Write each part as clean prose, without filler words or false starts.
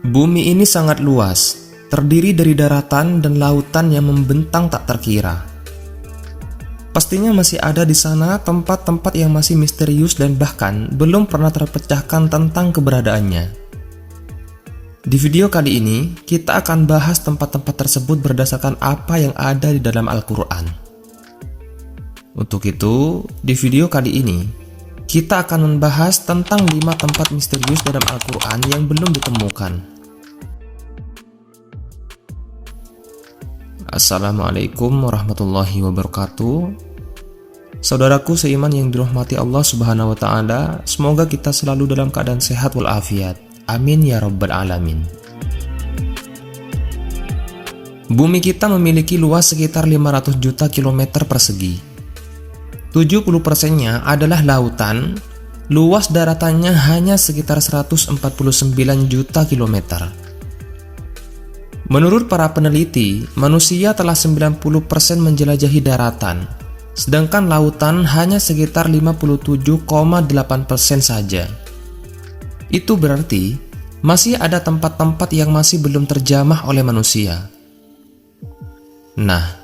Bumi ini sangat luas, terdiri dari daratan dan lautan yang membentang tak terkira. Pastinya masih ada di sana tempat-tempat yang masih misterius dan bahkan belum pernah terpecahkan tentang keberadaannya. Di video kali ini, kita akan bahas tempat-tempat tersebut berdasarkan apa yang ada di dalam Al-Quran. Untuk itu, di video kali ini, kita akan membahas tentang 5 tempat misterius dalam Al-Quran yang belum ditemukan. Assalamualaikum warahmatullahi wabarakatuh. Saudaraku seiman yang dirahmati Allah Subhanahu wa Ta'ala, semoga kita selalu dalam keadaan sehat walafiat. Amin ya rabbal alamin. Bumi kita memiliki luas sekitar 500 juta kilometer persegi. 70%-nya adalah lautan, luas daratannya hanya sekitar 149 juta kilometer. Menurut para peneliti, manusia telah 90% menjelajahi daratan, sedangkan lautan hanya sekitar 57,8% saja. Itu berarti masih ada tempat-tempat yang masih belum terjamah oleh manusia. Nah,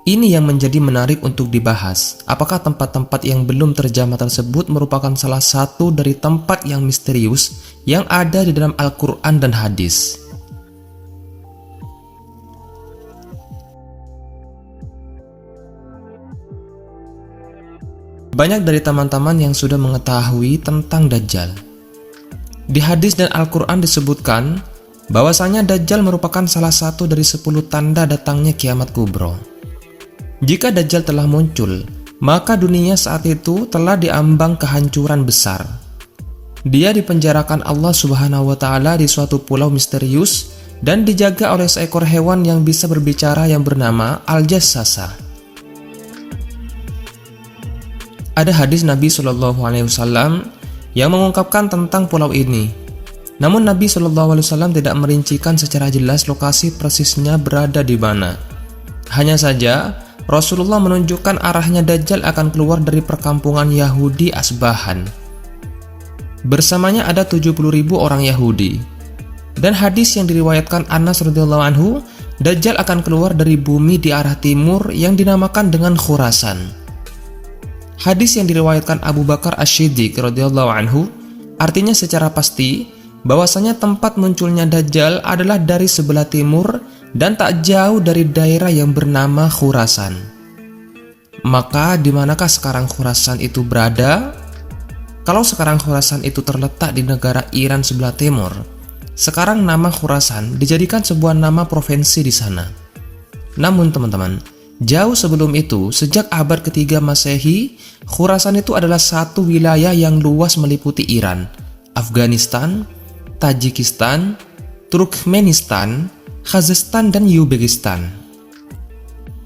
ini yang menjadi menarik untuk dibahas. Apakah tempat-tempat yang belum terjamah tersebut merupakan salah satu dari tempat yang misterius yang ada di dalam Al-Quran dan hadis? Banyak dari teman-teman yang sudah mengetahui tentang Dajjal. Di hadis dan Al-Quran disebutkan bahwasanya Dajjal merupakan salah satu dari 10 tanda datangnya kiamat kubro. Jika Dajjal telah muncul, maka dunia saat itu telah diambang kehancuran besar. Dia dipenjarakan Allah Subhanahu wa Ta'ala di suatu pulau misterius dan dijaga oleh seekor hewan yang bisa berbicara yang bernama Al-Jassasa. Ada hadis Nabi Shallallahu Alaihi Wasallam yang mengungkapkan tentang pulau ini. Namun Nabi Shallallahu Alaihi Wasallam tidak merincikan secara jelas lokasi persisnya berada di mana. Hanya saja Rasulullah menunjukkan arahnya Dajjal akan keluar dari perkampungan Yahudi Asbahan. Bersamanya ada 70.000 orang Yahudi. Dan hadis yang diriwayatkan Anas radhiyallahu anhu, Dajjal akan keluar dari bumi di arah timur yang dinamakan dengan Khurasan. Hadis yang diriwayatkan Abu Bakar Asy-Siddiq radhiyallahu anhu artinya secara pasti bahwasanya tempat munculnya Dajjal adalah dari sebelah timur dan tak jauh dari daerah yang bernama Khurasan. Maka di manakah sekarang Khurasan itu berada? Kalau sekarang Khurasan itu terletak di negara Iran sebelah timur, sekarang nama Khurasan dijadikan sebuah nama provinsi di sana. Namun teman-teman, jauh sebelum itu, sejak abad ketiga Masehi, Khurasan itu adalah satu wilayah yang luas meliputi Iran, Afghanistan, Tajikistan, Turkmenistan, Kazakhstan, dan Uzbekistan.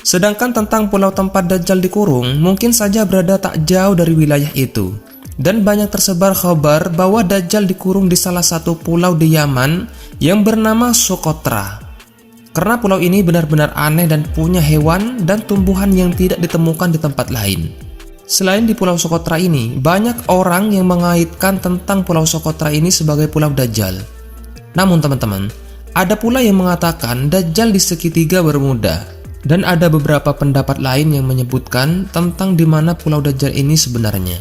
Sedangkan tentang pulau tempat Dajjal dikurung mungkin saja berada tak jauh dari wilayah itu. Dan banyak tersebar kabar bahwa Dajjal dikurung di salah satu pulau di Yaman yang bernama Socotra. Karena pulau ini benar-benar aneh dan punya hewan dan tumbuhan yang tidak ditemukan di tempat lain. Selain di pulau Socotra ini, banyak orang yang mengaitkan tentang pulau Socotra ini sebagai pulau Dajjal. Namun teman-teman, ada pula yang mengatakan Dajjal di segitiga Bermuda, dan ada beberapa pendapat lain yang menyebutkan tentang di mana pulau Dajjal ini sebenarnya.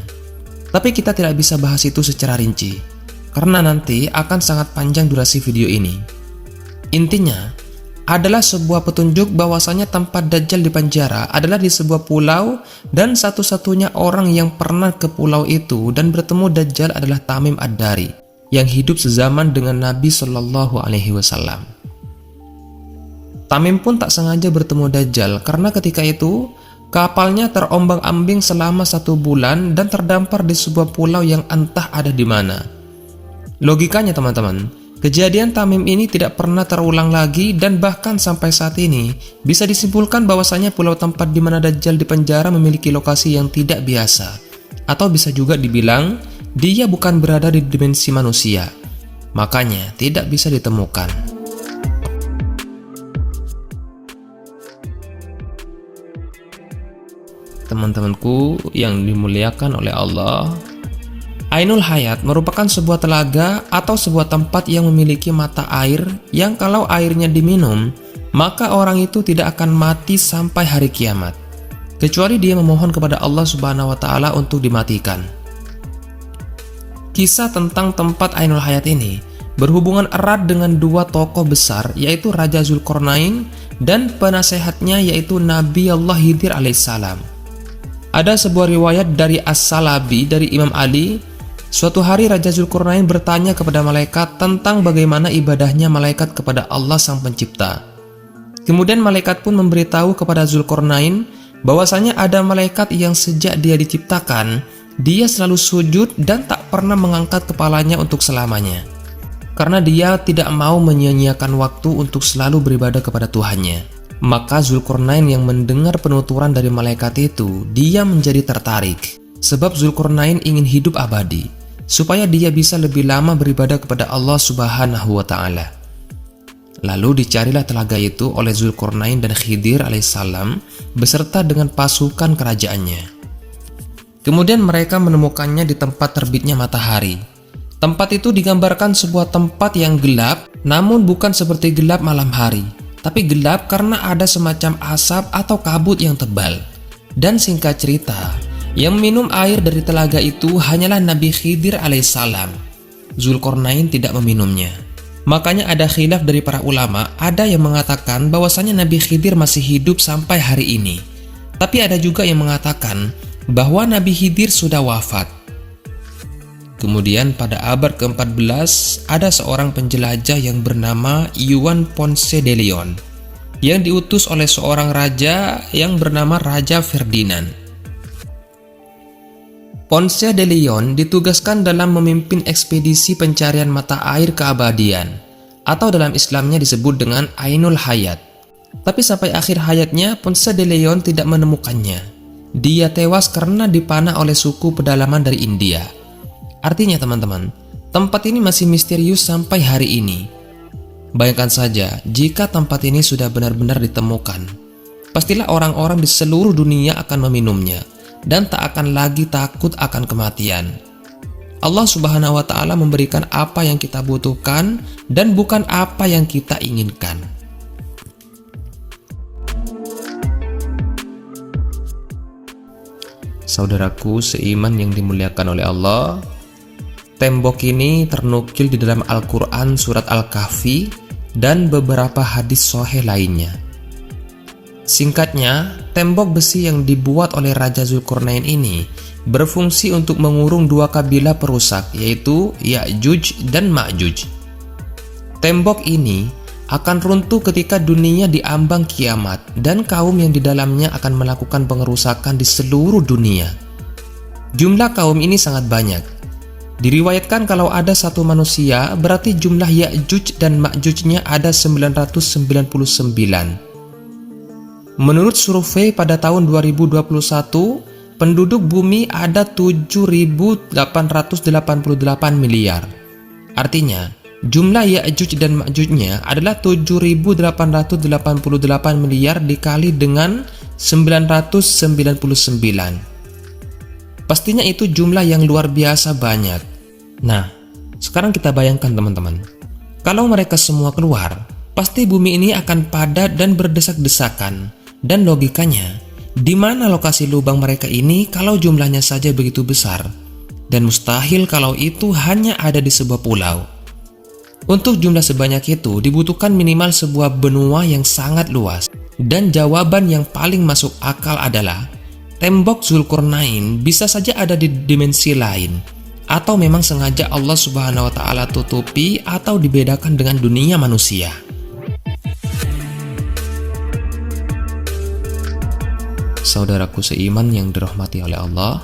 Tapi kita tidak bisa bahas itu secara rinci, karena nanti akan sangat panjang durasi video ini. Intinya adalah sebuah petunjuk bahwasanya tempat Dajjal dipenjara adalah di sebuah pulau, dan satu-satunya orang yang pernah ke pulau itu dan bertemu Dajjal adalah Tamim Ad-Dari yang hidup sezaman dengan Nabi Shallallahu Alaihi Wasallam. Tamim pun tak sengaja bertemu Dajjal karena ketika itu kapalnya terombang-ambing selama 1 bulan dan terdampar di sebuah pulau yang entah ada di mana. Logikanya teman-teman, kejadian Tamim ini tidak pernah terulang lagi dan bahkan sampai saat ini bisa disimpulkan bahwasanya pulau tempat di mana Dajjal dipenjara memiliki lokasi yang tidak biasa, atau bisa juga dibilang dia bukan berada di dimensi manusia, makanya tidak bisa ditemukan. Teman-temanku yang dimuliakan oleh Allah, Ainul Hayat merupakan sebuah telaga atau sebuah tempat yang memiliki mata air yang kalau airnya diminum, maka orang itu tidak akan mati sampai hari kiamat, kecuali dia memohon kepada Allah Subhanahu wa Ta'ala untuk dimatikan. Kisah tentang tempat Ainul Hayat ini berhubungan erat dengan dua tokoh besar, yaitu Raja Zulkarnain dan penasehatnya, yaitu Nabi Allah Khidir alaihissalam. Ada sebuah riwayat dari As-Salabi dari Imam Ali. Suatu hari Raja Zulkarnain bertanya kepada malaikat tentang bagaimana ibadahnya malaikat kepada Allah Sang Pencipta. Kemudian malaikat pun memberitahu kepada Zulkarnain bahwasanya ada malaikat yang sejak dia diciptakan, dia selalu sujud dan tak pernah mengangkat kepalanya untuk selamanya, karena dia tidak mau menyia-nyiakan waktu untuk selalu beribadah kepada Tuhannya. Maka Zulkarnain yang mendengar penuturan dari malaikat itu, dia menjadi tertarik, sebab Zulkarnain ingin hidup abadi, supaya dia bisa lebih lama beribadah kepada Allah Subhanahu wa Ta'ala. Lalu dicarilah telaga itu oleh Zulkarnain dan Khidir alaihissalam beserta dengan pasukan kerajaannya. Kemudian mereka menemukannya di tempat terbitnya matahari. Tempat itu digambarkan sebuah tempat yang gelap, namun bukan seperti gelap malam hari, tapi gelap karena ada semacam asap atau kabut yang tebal. Dan singkat cerita, yang minum air dari telaga itu hanyalah Nabi Khidir alaihissalam. Zulkarnain tidak meminumnya. Makanya ada khilaf dari para ulama, ada yang mengatakan bahwasanya Nabi Khidir masih hidup sampai hari ini. Tapi ada juga yang mengatakan bahwa Nabi Khidir sudah wafat. Kemudian pada abad ke-14 ada seorang penjelajah yang bernama Juan Ponce de Leon yang diutus oleh seorang raja yang bernama Raja Ferdinand. Ponce de Leon ditugaskan dalam memimpin ekspedisi pencarian mata air keabadian, atau dalam Islamnya disebut dengan Ainul Hayat. Tapi sampai akhir hayatnya Ponce de Leon tidak menemukannya. Dia tewas karena dipanah oleh suku pedalaman dari India. Artinya teman-teman, tempat ini masih misterius sampai hari ini. Bayangkan saja jika tempat ini sudah benar-benar ditemukan, pastilah orang-orang di seluruh dunia akan meminumnya dan tak akan lagi takut akan kematian. Allah Subhanahu wa Ta'ala memberikan apa yang kita butuhkan dan bukan apa yang kita inginkan. Saudaraku seiman yang dimuliakan oleh Allah, tembok ini ternukil di dalam Al-Quran surat Al-Kahfi dan beberapa hadis sahih lainnya. Singkatnya, tembok besi yang dibuat oleh Raja Zulkarnain ini berfungsi untuk mengurung dua kabilah perusak, yaitu Ya'juj dan Ma'juj. Tembok ini akan runtuh ketika dunia diambang kiamat dan kaum yang di dalamnya akan melakukan pengerusakan di seluruh dunia. Jumlah kaum ini sangat banyak. Diriwayatkan kalau ada satu manusia, berarti jumlah Ya'juj dan Ma'jujnya ada 999. Menurut survei pada tahun 2021, penduduk bumi ada 7.888 miliar. Artinya, jumlah Ya'juj dan Ma'jujnya adalah 7.888 miliar dikali dengan 999. Pastinya itu jumlah yang luar biasa banyak. Nah, sekarang kita bayangkan teman-teman, kalau mereka semua keluar, pasti bumi ini akan padat dan berdesak-desakan. Dan logikanya, di mana lokasi lubang mereka ini kalau jumlahnya saja begitu besar? Dan mustahil kalau itu hanya ada di sebuah pulau. Untuk jumlah sebanyak itu dibutuhkan minimal sebuah benua yang sangat luas. Dan jawaban yang paling masuk akal adalah tembok Zulkarnain bisa saja ada di dimensi lain, atau memang sengaja Allah Subhanahu wa Ta'ala tutupi atau dibedakan dengan dunia manusia. Saudaraku seiman yang dirahmati oleh Allah,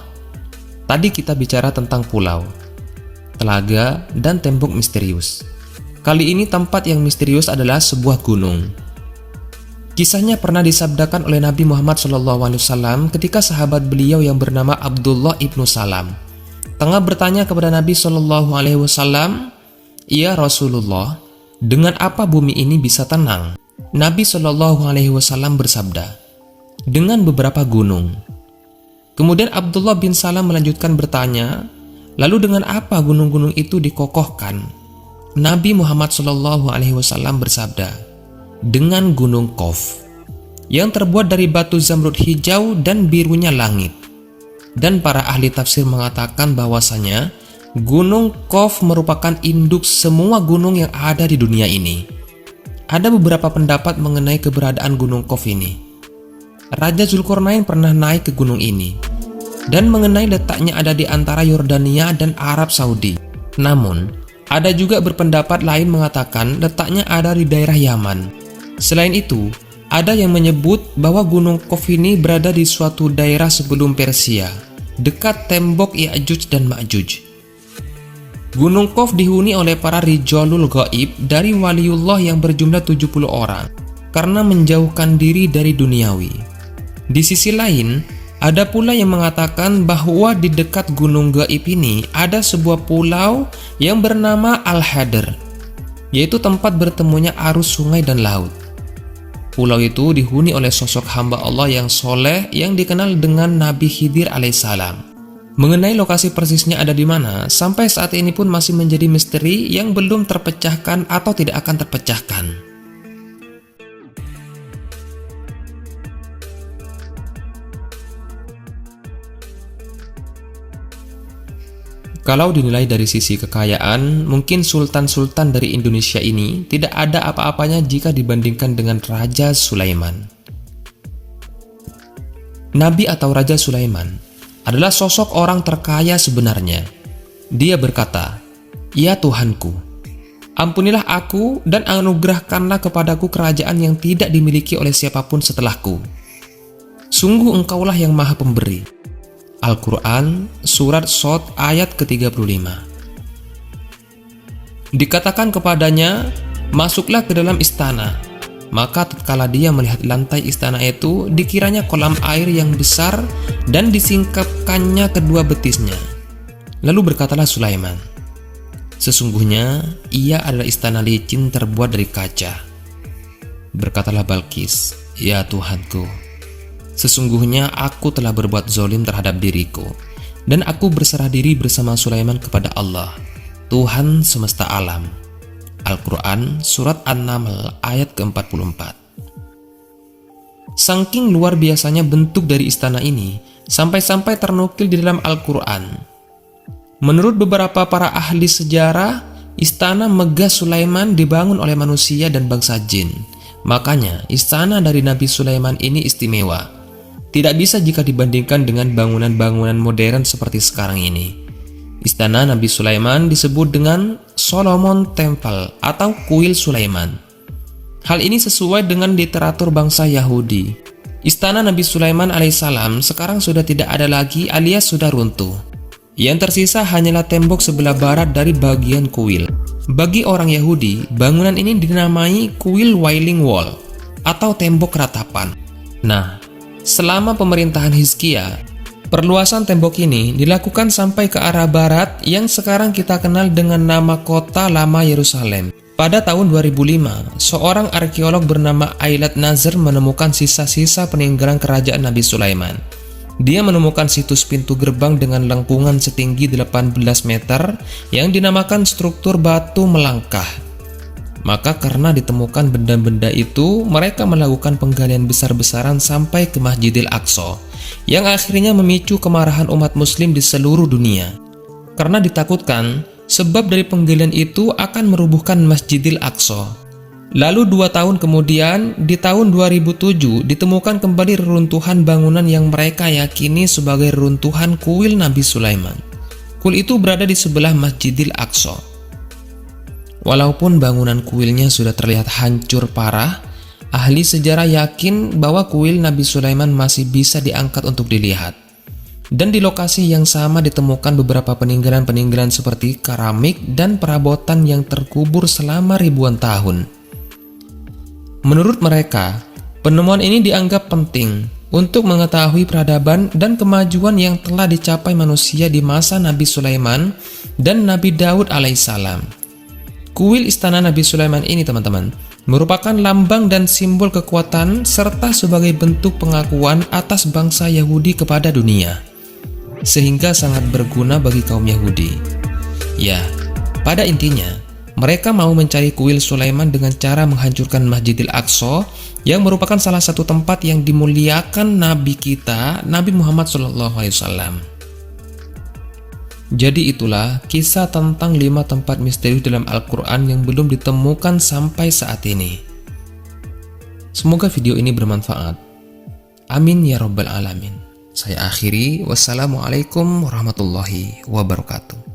tadi kita bicara tentang pulau, telaga, dan tembok misterius. Kali ini tempat yang misterius adalah sebuah gunung. Kisahnya pernah disabdakan oleh Nabi Muhammad SAW ketika sahabat beliau yang bernama Abdullah ibnu Salam tengah bertanya kepada Nabi SAW, "Ya Rasulullah, dengan apa bumi ini bisa tenang?" Nabi SAW bersabda, "Dengan beberapa gunung." Kemudian Abdullah bin Salam melanjutkan bertanya, Lalu dengan apa gunung-gunung itu dikokohkan? Nabi Muhammad SAW bersabda, dengan gunung Qaf yang terbuat dari batu zamrud hijau dan birunya langit. Dan para ahli tafsir mengatakan bahwasanya gunung Qaf merupakan induk semua gunung yang ada di dunia ini. Ada beberapa pendapat mengenai keberadaan gunung Qaf ini. Raja Zulkarnain pernah naik ke gunung ini, dan mengenai letaknya ada di antara Yordania dan Arab Saudi. Namun, ada juga berpendapat lain mengatakan letaknya ada di daerah Yaman. Selain itu, ada yang menyebut bahwa gunung Qaf ini berada di suatu daerah sebelum Persia, dekat tembok Ya'juj dan Ma'juj. Gunung Qaf dihuni oleh para rijalul gaib dari waliullah yang berjumlah 70 orang karena menjauhkan diri dari duniawi. Di sisi lain, ada pula yang mengatakan bahwa di dekat gunung gaib ini ada sebuah pulau yang bernama Al-Hadr, yaitu tempat bertemunya arus sungai dan laut. Pulau itu dihuni oleh sosok hamba Allah yang soleh yang dikenal dengan Nabi Khidir alaihissalam. Mengenai lokasi persisnya ada di mana, sampai saat ini pun masih menjadi misteri yang belum terpecahkan atau tidak akan terpecahkan. Kalau dinilai dari sisi kekayaan, mungkin sultan-sultan dari Indonesia ini tidak ada apa-apanya jika dibandingkan dengan Raja Sulaiman. Nabi atau Raja Sulaiman adalah sosok orang terkaya sebenarnya. Dia berkata, "Ya Tuhanku, ampunilah aku dan anugerahkanlah kepadaku kerajaan yang tidak dimiliki oleh siapapun setelahku. Sungguh Engkaulah yang Maha Pemberi." Al-Quran, Surat Shad ayat ke-35. Dikatakan kepadanya, "Masuklah ke dalam istana." Maka tatkala dia melihat lantai istana itu, dikiranya kolam air yang besar dan disingkapkannya kedua betisnya. Lalu berkatalah Sulaiman, "Sesungguhnya ia adalah istana licin terbuat dari kaca." Berkatalah Balqis, "Ya Tuhanku, sesungguhnya aku telah berbuat zalim terhadap diriku, dan aku berserah diri bersama Sulaiman kepada Allah, Tuhan semesta alam." Al-Quran, Surat An-Naml ayat ke-44. Saking luar biasanya bentuk dari istana ini, sampai-sampai ternukil di dalam Al-Quran. Menurut beberapa para ahli sejarah, istana megah Sulaiman dibangun oleh manusia dan bangsa jin. Makanya, istana dari Nabi Sulaiman ini istimewa. Tidak bisa jika dibandingkan dengan bangunan-bangunan modern seperti sekarang ini. Istana Nabi Sulaiman disebut dengan Solomon Temple atau Kuil Sulaiman. Hal ini sesuai dengan literatur bangsa Yahudi. Istana Nabi Sulaiman alaihissalam sekarang sudah tidak ada lagi alias sudah runtuh. Yang tersisa hanyalah tembok sebelah barat dari bagian kuil. Bagi orang Yahudi, bangunan ini dinamai Kuil Wailing Wall atau tembok ratapan. Nah, selama pemerintahan Hizkia, perluasan tembok ini dilakukan sampai ke arah barat yang sekarang kita kenal dengan nama Kota Lama Yerusalem. Pada tahun 2005, seorang arkeolog bernama Eilat Nazar menemukan sisa-sisa peninggalan kerajaan Nabi Sulaiman. Dia menemukan situs pintu gerbang dengan lengkungan setinggi 18 meter yang dinamakan struktur batu melangkah. Maka karena ditemukan benda-benda itu, mereka melakukan penggalian besar-besaran sampai ke Masjidil Aqsa, yang akhirnya memicu kemarahan umat muslim di seluruh dunia. Karena ditakutkan, sebab dari penggalian itu akan merubuhkan Masjidil Aqsa. Lalu 2 tahun kemudian, di tahun 2007, ditemukan kembali reruntuhan bangunan yang mereka yakini sebagai reruntuhan kuil Nabi Sulaiman. Kuil itu berada di sebelah Masjidil Aqsa. Walaupun bangunan kuilnya sudah terlihat hancur parah, ahli sejarah yakin bahwa kuil Nabi Sulaiman masih bisa diangkat untuk dilihat. Dan di lokasi yang sama ditemukan beberapa peninggalan-peninggalan seperti keramik dan perabotan yang terkubur selama ribuan tahun. Menurut mereka, penemuan ini dianggap penting untuk mengetahui peradaban dan kemajuan yang telah dicapai manusia di masa Nabi Sulaiman dan Nabi Daud alaihissalam. Kuil istana Nabi Sulaiman ini, teman-teman, merupakan lambang dan simbol kekuatan serta sebagai bentuk pengakuan atas bangsa Yahudi kepada dunia. sehingga sangat berguna bagi kaum Yahudi. Ya, pada intinya, mereka mau mencari kuil Sulaiman dengan cara menghancurkan Masjidil Aqsa yang merupakan salah satu tempat yang dimuliakan Nabi kita, Nabi Muhammad SAW. Jadi itulah kisah tentang 5 tempat misterius dalam Al-Quran yang belum ditemukan sampai saat ini. Semoga video ini bermanfaat. Amin ya rabbal alamin. Saya akhiri. Wassalamualaikum warahmatullahi wabarakatuh.